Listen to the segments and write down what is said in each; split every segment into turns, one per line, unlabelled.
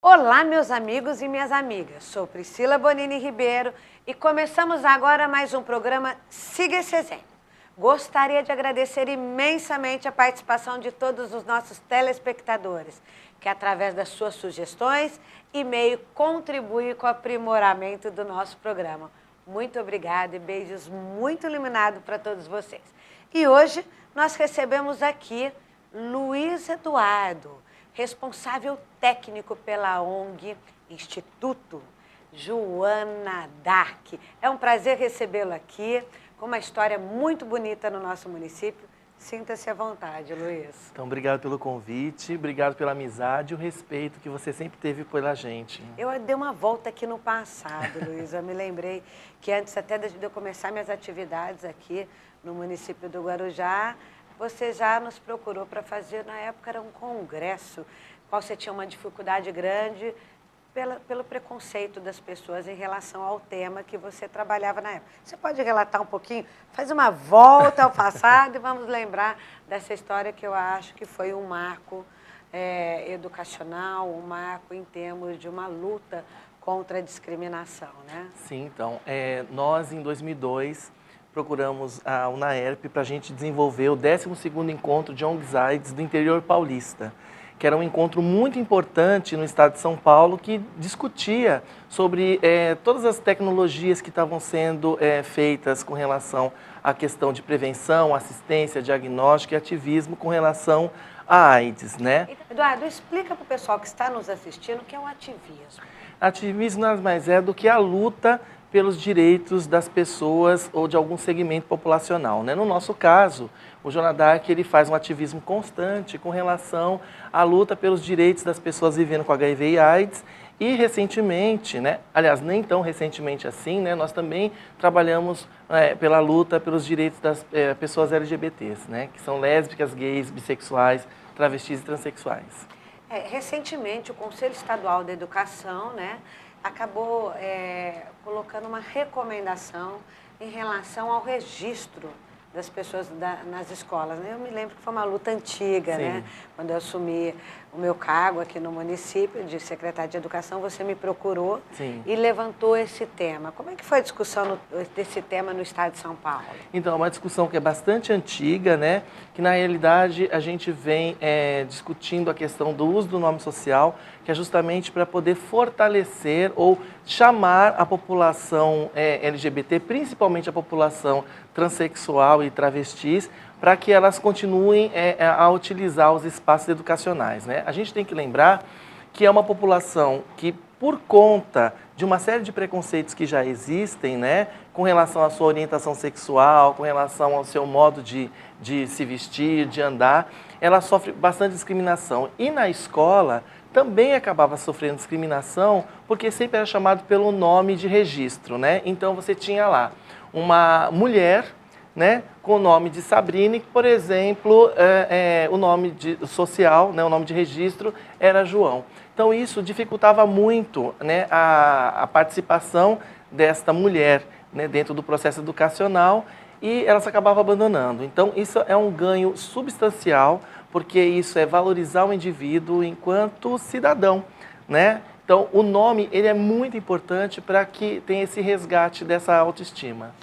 Olá, meus amigos e minhas amigas. Sou Priscila Bonini Ribeiro e começamos agora mais um programa Siga esse Exemplo. Gostaria de agradecer imensamente a participação de todos os nossos telespectadores, que através das suas sugestões e e-mail contribuem com o aprimoramento do nosso programa. Muito obrigada e beijos muito iluminados para todos vocês. E hoje nós recebemos aqui Luiz Eduardo, responsável técnico pela ONG Instituto Joana d'Arc. É um prazer recebê-lo aqui, com uma história muito bonita no nosso município. Sinta-se à vontade, Luiz.
Então, obrigado pelo convite, obrigado pela amizade e o respeito que você sempre teve pela gente.
Eu dei uma volta aqui no passado, Luiz. Eu me lembrei que antes até de eu começar minhas atividades aqui no município do Guarujá, você já nos procurou para fazer, na época era um congresso, qual você tinha uma dificuldade grande pelo preconceito das pessoas em relação ao tema que você trabalhava na época. Você pode relatar um pouquinho? Faz uma volta ao passado e vamos lembrar dessa história que eu acho que foi um marco educacional, um marco em termos de uma luta contra a discriminação, né?
Sim, então, nós em 2002 procuramos a UNAERP para a gente desenvolver o 12º encontro de ONGs AIDS do interior paulista, que era um encontro muito importante no estado de São Paulo, que discutia sobre todas as tecnologias que estavam sendo feitas com relação à questão de prevenção, assistência, diagnóstico e ativismo com relação à AIDS, né?
Eduardo, explica para o pessoal que está nos assistindo o que é o ativismo.
Ativismo nada mais é do que a luta pelos direitos das pessoas ou de algum segmento populacional, né? No nosso caso, o Joana d'Arc ele faz um ativismo constante com relação à luta pelos direitos das pessoas vivendo com HIV e AIDS e recentemente, né? Aliás, nem tão recentemente assim, né? Nós também trabalhamos pela luta pelos direitos das pessoas LGBTs, né? Que são lésbicas, gays, bissexuais, travestis e transexuais.
Recentemente, o Conselho Estadual da Educação, né, acabou colocando uma recomendação em relação ao registro das pessoas nas escolas, né? Eu me lembro que foi uma luta antiga,
Sim.
né? Quando eu assumi o meu cargo aqui no município de secretária de Educação, você me procurou.
Sim.
E levantou esse tema. Como é que foi a discussão desse tema no estado de São Paulo?
Então, é uma discussão que é bastante antiga, né? Que na realidade a gente vem discutindo a questão do uso do nome social, que é justamente para poder fortalecer ou chamar a população LGBT, principalmente a população transexual e travestis, para que elas continuem a utilizar os espaços educacionais, né? A gente tem que lembrar que é uma população que, por conta de uma série de preconceitos que já existem, né, com relação à sua orientação sexual, com relação ao seu modo de se vestir, de andar, ela sofre bastante discriminação. E na escola também acabava sofrendo discriminação, porque sempre era chamado pelo nome de registro, né? Então você tinha lá uma mulher, né, com o nome de Sabrina, que, por exemplo, o nome social, né, o nome de registro era João. Então isso dificultava muito, né, a participação desta mulher, né, dentro do processo educacional e ela se acabava abandonando. Então isso é um ganho substancial, porque isso é valorizar o indivíduo enquanto cidadão, né? Então o nome ele é muito importante para que tenha esse resgate dessa autoestima.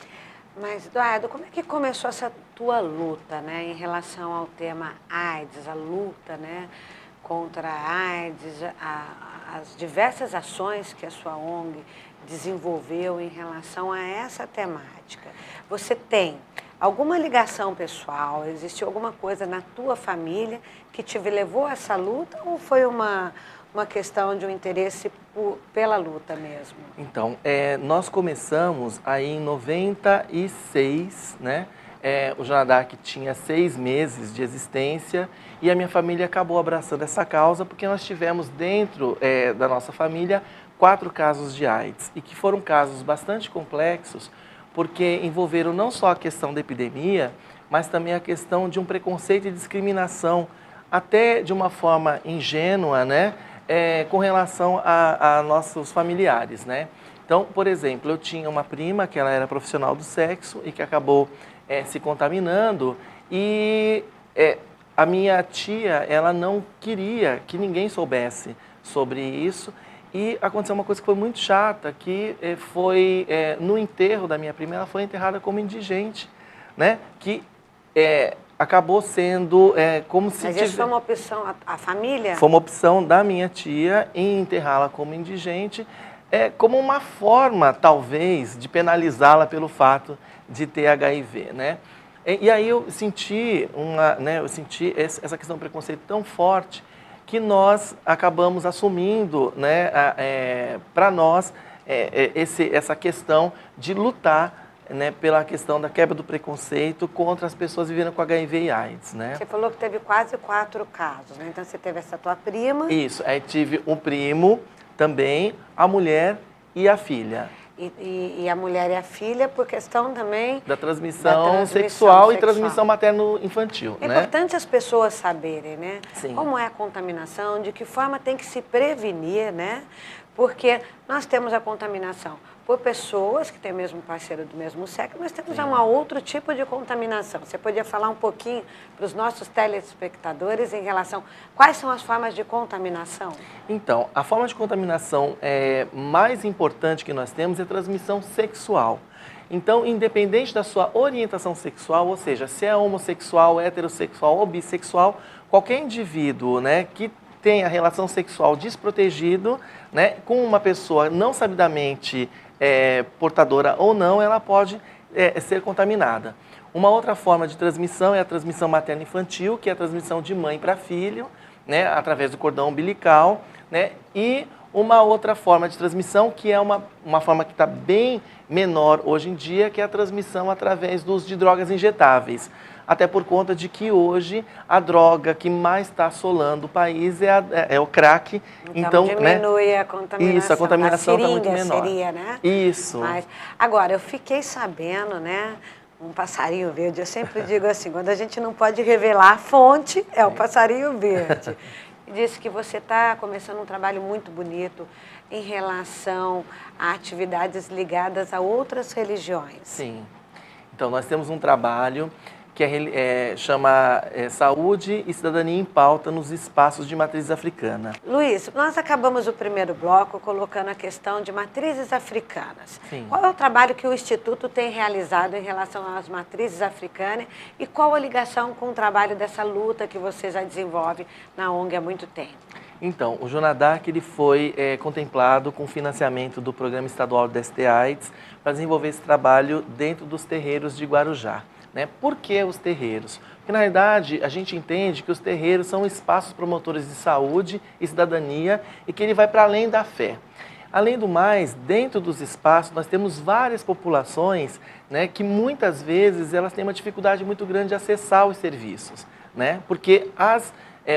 Mas, Eduardo, como é que começou essa tua luta, né, em relação ao tema AIDS, a luta, né, contra a AIDS, as diversas ações que a sua ONG desenvolveu em relação a essa temática? Você tem alguma ligação pessoal? Existiu alguma coisa na tua família que te levou a essa luta ou foi uma questão de um interesse pela luta mesmo?
Então, nós começamos aí em 96, né? O Joana d'Arc tinha 6 meses de existência e a minha família acabou abraçando essa causa porque nós tivemos dentro da nossa família 4 casos de AIDS e que foram casos bastante complexos porque envolveram não só a questão da epidemia, mas também a questão de um preconceito e discriminação, até de uma forma ingênua, né? Com relação a nossos familiares, né? Então, por exemplo, eu tinha uma prima que ela era profissional do sexo e que acabou se contaminando e a minha tia, ela não queria que ninguém soubesse sobre isso. E aconteceu uma coisa que foi muito chata, que foi no enterro da minha prima, ela foi enterrada como indigente, né? Que acabou sendo como se...
Mas isso foi uma opção, a família?
Foi uma opção da minha tia em enterrá-la como indigente, como uma forma, talvez, de penalizá-la pelo fato de ter HIV, né? E aí eu senti, essa questão do preconceito tão forte, que nós acabamos assumindo, né, para nós essa questão de lutar, né, pela questão da quebra do preconceito contra as pessoas vivendo com HIV e AIDS, né?
Você falou que teve quase 4 casos, né? Então você teve essa tua prima.
Isso, aí tive um primo também, a mulher e a filha.
E a mulher e a filha por questão também
Da transmissão sexual e transmissão materno-infantil,
É
né?
importante as pessoas saberem, né?
Sim.
Como é a contaminação, de que forma tem que se prevenir, né? Porque nós temos a contaminação por pessoas que têm o mesmo parceiro do mesmo sexo, mas temos um outro tipo de contaminação. Você podia falar um pouquinho para os nossos telespectadores em relação quais são as formas de contaminação?
Então, a forma de contaminação mais importante que nós temos é a transmissão sexual. Então, independente da sua orientação sexual, ou seja, se é homossexual, heterossexual ou bissexual, qualquer indivíduo, né, que tenha relação sexual desprotegido, né, com uma pessoa não sabidamente portadora ou não, ela pode ser contaminada. Uma outra forma de transmissão é a transmissão materno-infantil, que é a transmissão de mãe para filho, né, através do cordão umbilical, né, e uma outra forma de transmissão, que é uma forma que está bem menor hoje em dia, que é a transmissão através do uso de drogas injetáveis. Até por conta de que hoje a droga que mais está assolando o país é o crack.
Então diminui a contaminação.
Isso, a contaminação está muito menor.
Seria, né?
Isso.
Mas, agora, eu fiquei sabendo, né? Um passarinho verde, eu sempre digo assim, quando a gente não pode revelar a fonte, é o passarinho verde. E disse que você está começando um trabalho muito bonito em relação a atividades ligadas a outras religiões.
Sim. Então, nós temos um trabalho que chama Saúde e Cidadania em Pauta nos Espaços de Matriz Africana.
Luiz, nós acabamos o primeiro bloco colocando a questão de matrizes africanas.
Sim.
Qual é o trabalho que o Instituto tem realizado em relação às matrizes africanas e qual a ligação com o trabalho dessa luta que você já desenvolve na ONG há muito tempo?
Então, o Jonadark ele foi contemplado com financiamento do Programa Estadual do DST-AIDS para desenvolver esse trabalho dentro dos terreiros de Guarujá. Né? Por que os terreiros? Porque, na verdade, a gente entende que os terreiros são espaços promotores de saúde e cidadania e que ele vai para além da fé. Além do mais, dentro dos espaços, nós temos várias populações, né, que muitas vezes elas têm uma dificuldade muito grande de acessar os serviços, né? Porque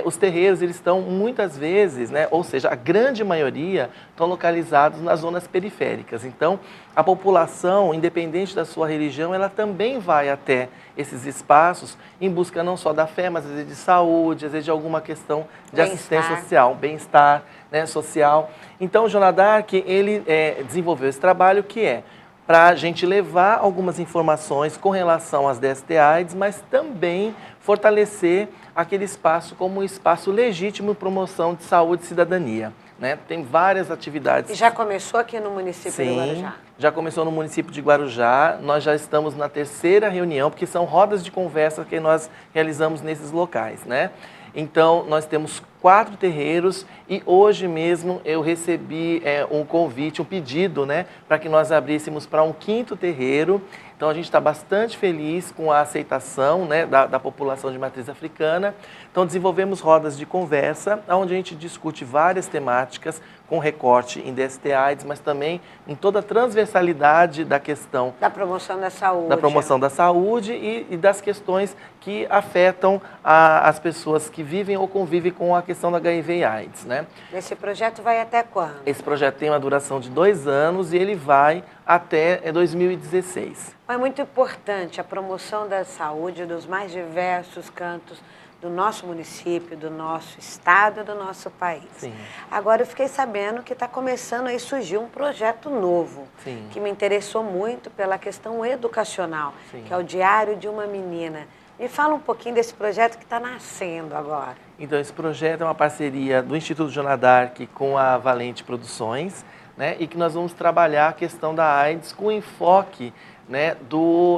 os terreiros eles estão muitas vezes, né, ou seja, a grande maioria estão localizados nas zonas periféricas. Então, a população, independente da sua religião, ela também vai até esses espaços em busca não só da fé, mas às vezes de saúde, às vezes de alguma questão de assistência social, bem-estar, né, social. Então, o Jonadark, ele desenvolveu esse trabalho que é para a gente levar algumas informações com relação às DST-AIDS, mas também fortalecer aquele espaço como um espaço legítimo de promoção de saúde e cidadania. Né? Tem várias atividades.
E já começou aqui no município de Guarujá?
Já começou no município de Guarujá. Nós já estamos na 3ª reunião, porque são rodas de conversa que nós realizamos nesses locais, né? Então, nós temos 4 terreiros e hoje mesmo eu recebi um convite, um pedido, né, para que nós abríssemos para um 5º terreiro. Então, a gente está bastante feliz com a aceitação, né, da população de matriz africana. Então, desenvolvemos rodas de conversa, onde a gente discute várias temáticas com recorte em DST-AIDS, mas também em toda a transversalidade da questão
da promoção da saúde.
Da promoção da saúde e das questões que afetam as pessoas que vivem ou convivem com a questão da HIV e AIDS, né?
Esse projeto vai até quando?
Esse projeto tem uma duração de 2 anos e ele vai até 2016.
É muito importante a promoção da saúde dos mais diversos cantos do nosso município, do nosso estado, do nosso país.
Sim.
Agora, eu fiquei sabendo que está começando a surgir um projeto novo,
Sim.
que me interessou muito pela questão educacional,
Sim.
que é o Diário de uma Menina. Me fala um pouquinho desse projeto que está nascendo agora.
Então, esse projeto é uma parceria do Instituto Joana d'Arc com a Valente Produções, né, e que nós vamos trabalhar a questão da AIDS com enfoque, né,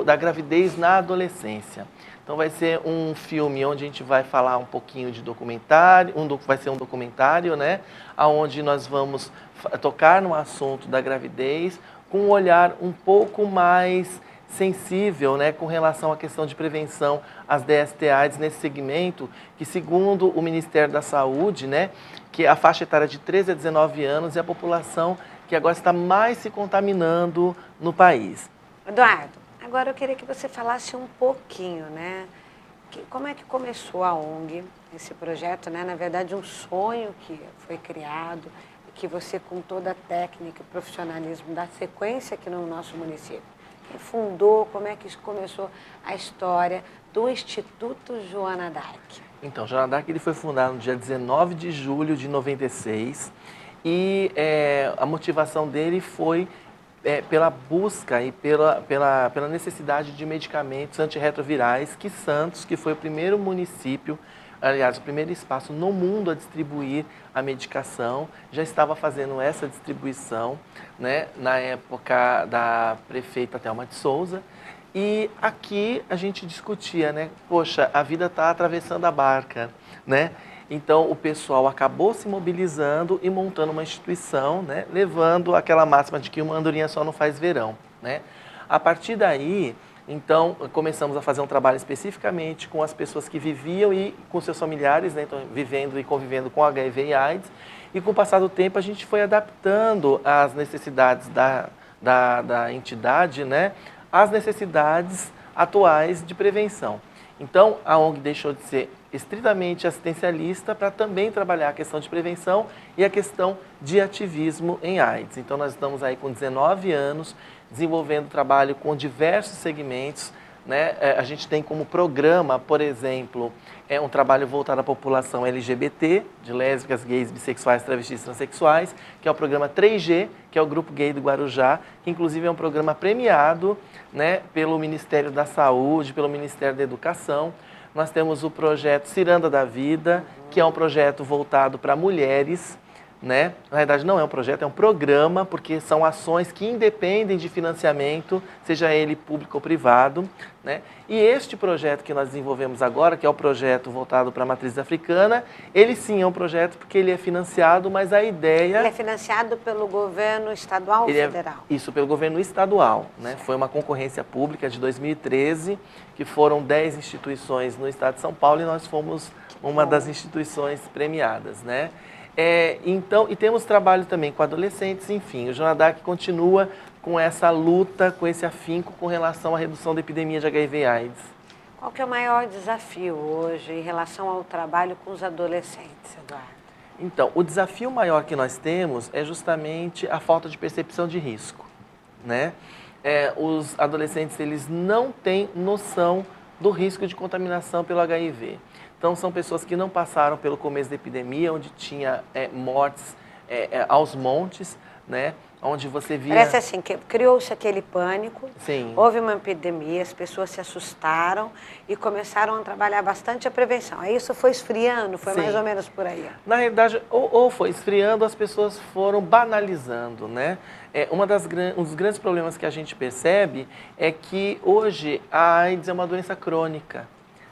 da gravidez na adolescência. Então vai ser um filme onde a gente vai falar um pouquinho de documentário, vai ser um documentário, né, onde nós vamos tocar no assunto da gravidez com um olhar um pouco mais sensível, né, com relação à questão de prevenção às DST-AIDS nesse segmento, que segundo o Ministério da Saúde, né, que a faixa etária de 13 a 19 anos é a população que agora está mais se contaminando no país.
Eduardo, agora eu queria que você falasse um pouquinho, né, como é que começou a ONG, esse projeto, né, na verdade um sonho que foi criado, que você com toda a técnica e profissionalismo dá sequência aqui no nosso município. Quem fundou, como é que começou a história do Instituto Joana d'Arc?
Então, Joana d'Arc ele foi fundado no dia 19 de julho de 96 e a motivação dele foi pela busca e pela necessidade de medicamentos antirretrovirais que Santos, que foi o primeiro município, aliás, o primeiro espaço no mundo a distribuir a medicação, já estava fazendo essa distribuição, né, na época da prefeita Thelma de Souza. E aqui a gente discutia, né, poxa, a vida está atravessando a barca, né? Então o pessoal acabou se mobilizando e montando uma instituição, né, levando aquela máxima de que uma andorinha só não faz verão, né? A partir daí, então, começamos a fazer um trabalho especificamente com as pessoas que viviam e com seus familiares, né, então, vivendo e convivendo com HIV e AIDS. E com o passar do tempo, a gente foi adaptando as necessidades da entidade, né, às necessidades atuais de prevenção. Então, a ONG deixou de ser estritamente assistencialista para também trabalhar a questão de prevenção e a questão de ativismo em AIDS. Então, nós estamos aí com 19 anos, desenvolvendo trabalho com diversos segmentos, né? A gente tem como programa, por exemplo, um trabalho voltado à população LGBT, de lésbicas, gays, bissexuais, travestis e transexuais, que é o programa 3G, que é o Grupo Gay do Guarujá, que inclusive é um programa premiado, né, pelo Ministério da Saúde, pelo Ministério da Educação. Nós temos o projeto Ciranda da Vida, que é um projeto voltado para mulheres, né? Na verdade não é um projeto, é um programa, porque são ações que independem de financiamento, seja ele público ou privado, né? E este projeto que nós desenvolvemos agora, que é o projeto voltado para a matriz africana, ele sim é um projeto porque ele é financiado, mas a ideia...
Ele é financiado pelo governo estadual ou federal?
Isso, pelo governo estadual, né? Foi uma concorrência pública de 2013, que foram 10 instituições no estado de São Paulo e nós fomos uma das instituições premiadas, né? Então, e temos trabalho também com adolescentes, enfim, o Joana d'Arc continua com essa luta, com esse afinco com relação à redução da epidemia de HIV e AIDS.
Qual que é o maior desafio hoje em relação ao trabalho com os adolescentes, Eduardo?
Então, o desafio maior que nós temos é justamente a falta de percepção de risco, né? Os adolescentes, eles não têm noção do risco de contaminação pelo HIV. Então, são pessoas que não passaram pelo começo da epidemia, onde tinha mortes aos montes, né? Onde você via...
Parece assim, que criou-se aquele pânico,
Sim.
Houve uma epidemia, as pessoas se assustaram e começaram a trabalhar bastante a prevenção. Aí isso foi esfriando, foi
Sim.
mais ou menos por aí.
Na realidade, ou foi esfriando, as pessoas foram banalizando, né? Um dos grandes problemas que a gente percebe é que hoje a AIDS é uma doença crônica,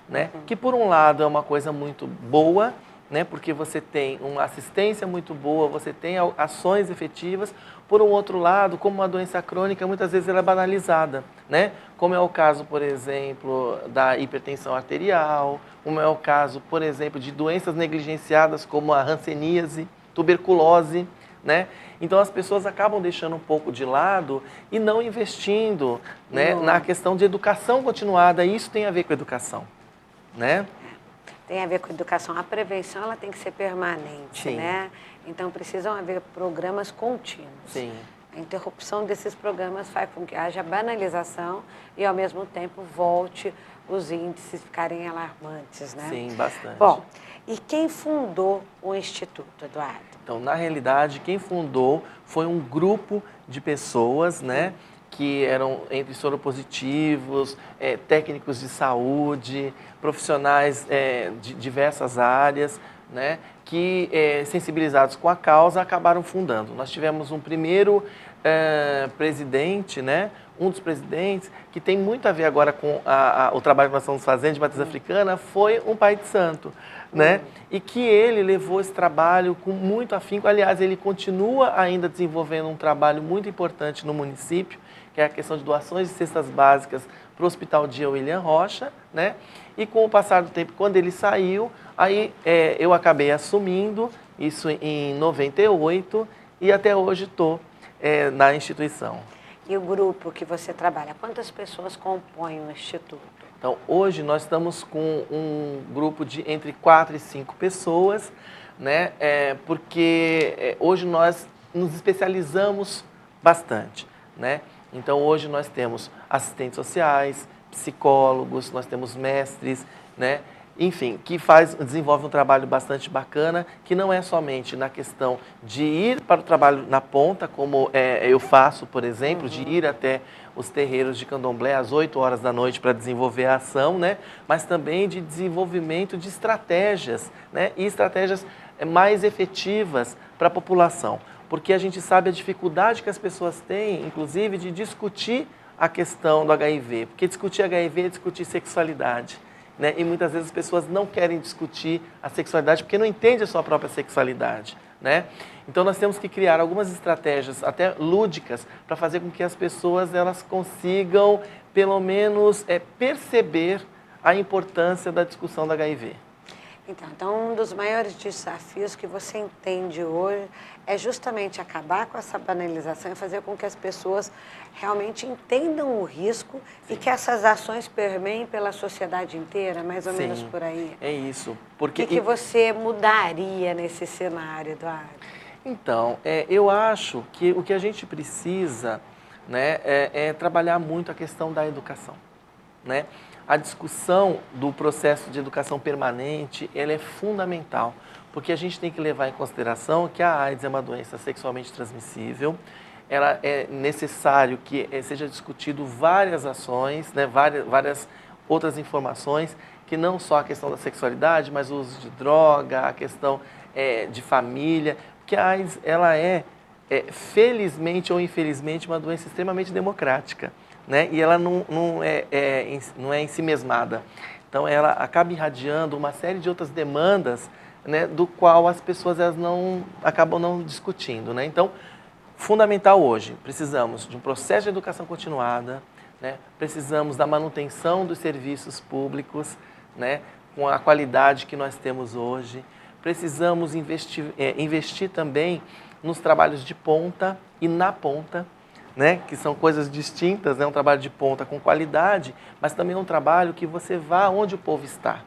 né? Que por um lado é uma coisa muito boa, né? Porque você tem uma assistência muito boa, você tem ações efetivas. Por um outro lado, como uma doença crônica, muitas vezes ela é banalizada, né? Como é o caso, por exemplo, da hipertensão arterial, como é o caso, por exemplo, de doenças negligenciadas como a hanseníase, tuberculose, né? Então as pessoas acabam deixando um pouco de lado e não investindo, né, na questão de educação continuada. E isso tem a ver com educação, né?
Tem a ver com educação. A prevenção ela tem que ser permanente,
Sim.
né? Então precisam haver programas contínuos.
Sim.
A interrupção desses programas faz com que haja banalização e ao mesmo tempo volte os índices ficarem alarmantes, né?
Sim, bastante.
Bom, e quem fundou o Instituto, Eduardo?
Então, na realidade, quem fundou foi um grupo de pessoas, né, que eram entre soropositivos, técnicos de saúde, profissionais de diversas áreas, né, que, sensibilizados com a causa, acabaram fundando. Nós tivemos um primeiro presidente, né, um dos presidentes, que tem muito a ver agora com o trabalho que nós estamos fazendo de matriz africana, foi um pai de santo, né? E que ele levou esse trabalho com muito afinco. Aliás, ele continua ainda desenvolvendo um trabalho muito importante no município, que é a questão de doações de cestas básicas para o Hospital Dia William Rocha, né? E com o passar do tempo, quando ele saiu, aí eu acabei assumindo isso em 98 e até hoje estou na instituição.
E o grupo que você trabalha, quantas pessoas compõem o Instituto?
Então, hoje nós estamos com um grupo de entre 4 e 5 pessoas, né? Porque hoje nós nos especializamos bastante, né? Então, hoje nós temos assistentes sociais, psicólogos, nós temos mestres, né? Enfim, que desenvolve um trabalho bastante bacana, que não é somente na questão de ir para o trabalho na ponta, como eu faço, por exemplo, de ir até os terreiros de candomblé às 8 horas da noite para desenvolver a ação, né? Mas também de desenvolvimento de estratégias, né? E estratégias mais efetivas para a população. Porque a gente sabe a dificuldade que as pessoas têm, inclusive, de discutir a questão do HIV. Porque discutir HIV é discutir sexualidade. Né? E muitas vezes as pessoas não querem discutir a sexualidade porque não entendem a sua própria sexualidade, né? Então nós temos que criar algumas estratégias até lúdicas para fazer com que as pessoas elas consigam pelo menos perceber a importância da discussão do HIV.
Então, um dos maiores desafios que você entende hoje é justamente acabar com essa banalização e fazer com que as pessoas realmente entendam o risco. Sim. E que essas ações permeiem pela sociedade inteira, mais ou
Sim,
menos por aí.
É isso.
O que você mudaria nesse cenário, Eduardo?
Então, eu acho que o que a gente precisa, né, é trabalhar muito a questão da educação, né? A discussão do processo de educação permanente, ela é fundamental, porque a gente tem que levar em consideração que a AIDS é uma doença sexualmente transmissível, ela é necessário que seja discutido várias ações, né, várias outras informações, que não só a questão da sexualidade, mas o uso de droga, a questão de família, porque a AIDS ela felizmente ou infelizmente, uma doença extremamente democrática. Né? E ela não é ensimesmada. Então, ela acaba irradiando uma série de outras demandas, né, do qual as pessoas acabam não discutindo. Né? Então, fundamental hoje, precisamos de um processo de educação continuada, né? Precisamos da manutenção dos serviços públicos, né, com a qualidade que nós temos hoje. Precisamos investir também nos trabalhos de ponta e na ponta, né, que são coisas distintas, né, um trabalho de ponta com qualidade, mas também um trabalho que você vá onde o povo está,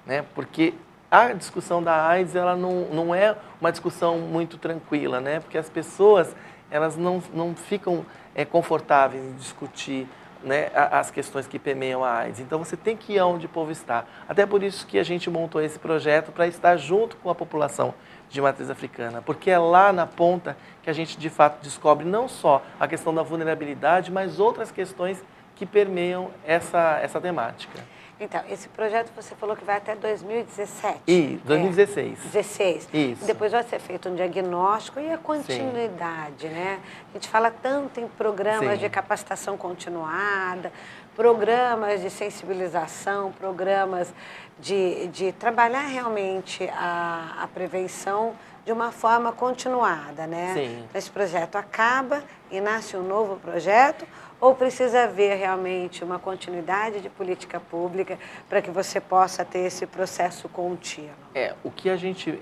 né, porque a discussão da AIDS ela não é uma discussão muito tranquila, né, porque as pessoas elas não ficam confortáveis em discutir, né, as questões que permeiam a AIDS. Então você tem que ir onde o povo está. Até por isso que a gente montou esse projeto para estar junto com a população de matriz africana, porque é lá na ponta que a gente de fato descobre não só a questão da vulnerabilidade, mas outras questões que permeiam essa temática.
Então, esse projeto você falou que vai até 2017.
E 2016.
16.
Isso.
Depois vai ser feito um diagnóstico e a continuidade, né? A gente fala tanto em programas de capacitação continuada, programas de sensibilização, programas de trabalhar realmente a prevenção de uma forma continuada, né?
Sim.
Esse projeto acaba e nasce um novo projeto, ou precisa haver realmente uma continuidade de política pública para que você possa ter esse processo contínuo?
O que a gente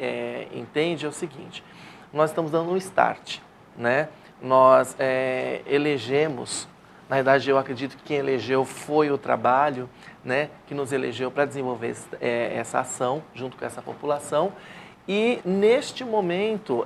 entende é o seguinte, nós estamos dando um start, né? Nós elegemos, na verdade eu acredito que quem elegeu foi o trabalho, né, que nos elegeu para desenvolver essa ação junto com essa população. E, neste momento,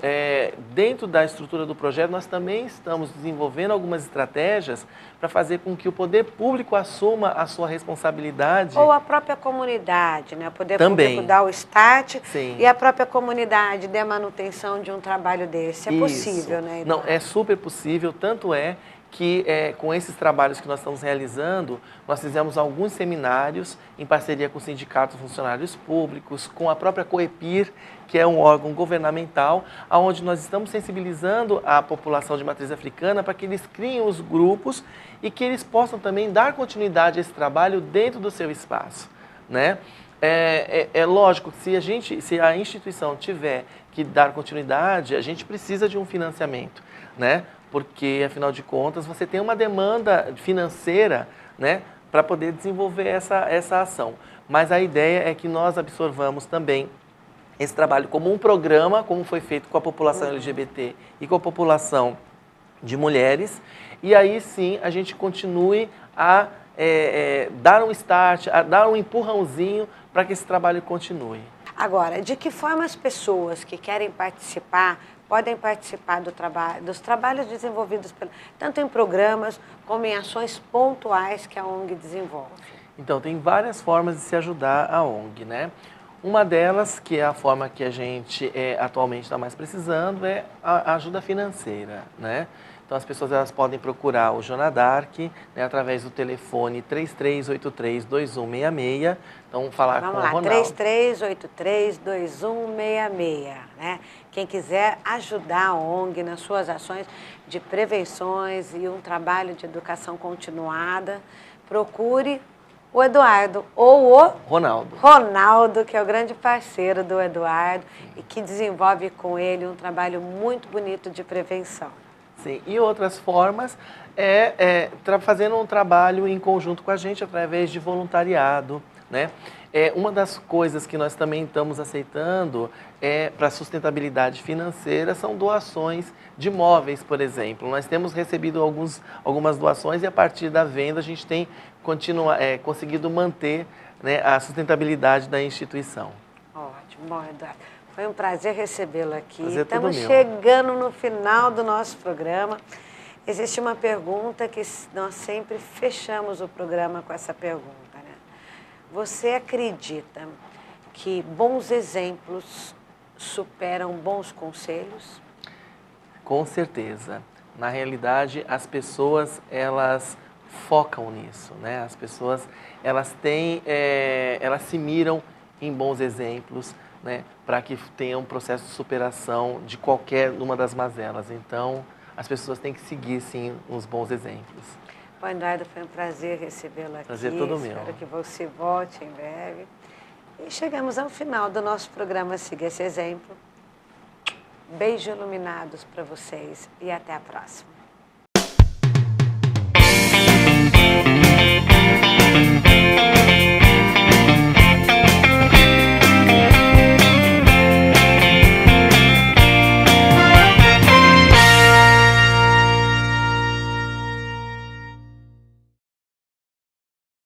dentro da estrutura do projeto, nós também estamos desenvolvendo algumas estratégias para fazer com que o poder público assuma a sua responsabilidade.
Ou a própria comunidade, né? O poder
também
público dá o start.
Sim.
E a própria comunidade dê a manutenção de um trabalho desse. É
Isso.
possível, né, Eduardo?
Não, é super possível, tanto é que com esses trabalhos que nós estamos realizando, nós fizemos alguns seminários em parceria com sindicatos funcionários públicos, com a própria COEPIR, que é um órgão governamental, onde nós estamos sensibilizando a população de matriz africana para que eles criem os grupos e que eles possam também dar continuidade a esse trabalho dentro do seu espaço, né? É lógico que se a instituição tiver que dar continuidade, a gente precisa de um financiamento, né? Porque, afinal de contas, você tem uma demanda financeira, né, para poder desenvolver essa ação. Mas a ideia é que nós absorvamos também esse trabalho como um programa, como foi feito com a população LGBT e com a população de mulheres, e aí sim a gente continue a dar um start, a dar um empurrãozinho para que esse trabalho continue.
Agora, de que forma as pessoas que querem participar podem participar dos trabalhos desenvolvidos tanto em programas como em ações pontuais que a ONG desenvolve?
Então, tem várias formas de se ajudar a ONG, né? Uma delas, que é a forma que a gente atualmente está mais precisando, é a ajuda financeira, né? Então, as pessoas elas podem procurar o Jonadark, né, através do telefone 3383-2166. Então, falar
Vamos
com
lá,
o Ronaldo.
3383-2166, né? Quem quiser ajudar a ONG nas suas ações de prevenções e um trabalho de educação continuada, procure o Eduardo ou o Ronaldo, que é o grande parceiro do Eduardo e que desenvolve com ele um trabalho muito bonito de prevenção.
Sim, e outras formas fazendo um trabalho em conjunto com a gente através de voluntariado, né? Uma das coisas que nós também estamos aceitando para a sustentabilidade financeira são doações de móveis, por exemplo. Nós temos recebido algumas doações e a partir da venda a gente tem conseguido manter, né, a sustentabilidade da instituição.
Ótimo, bom, Eduardo. Foi um prazer recebê-lo aqui.
Prazer
Estamos
todo meu.
chegando no final do nosso programa. Existe uma pergunta que nós sempre fechamos o programa com essa pergunta, né? Você acredita que bons exemplos superam bons conselhos?
Com certeza. Na realidade, as pessoas, elas focam nisso, né? As pessoas, elas se miram em bons exemplos, né, para que tenha um processo de superação de qualquer uma das mazelas. Então, as pessoas têm que seguir, sim, os bons exemplos.
Bom, Eduardo, foi um prazer recebê-lo aqui.
Prazer todo meu.
Espero que você volte em breve. E chegamos ao final do nosso programa Siga Esse Exemplo. Beijos iluminados para vocês e até a próxima.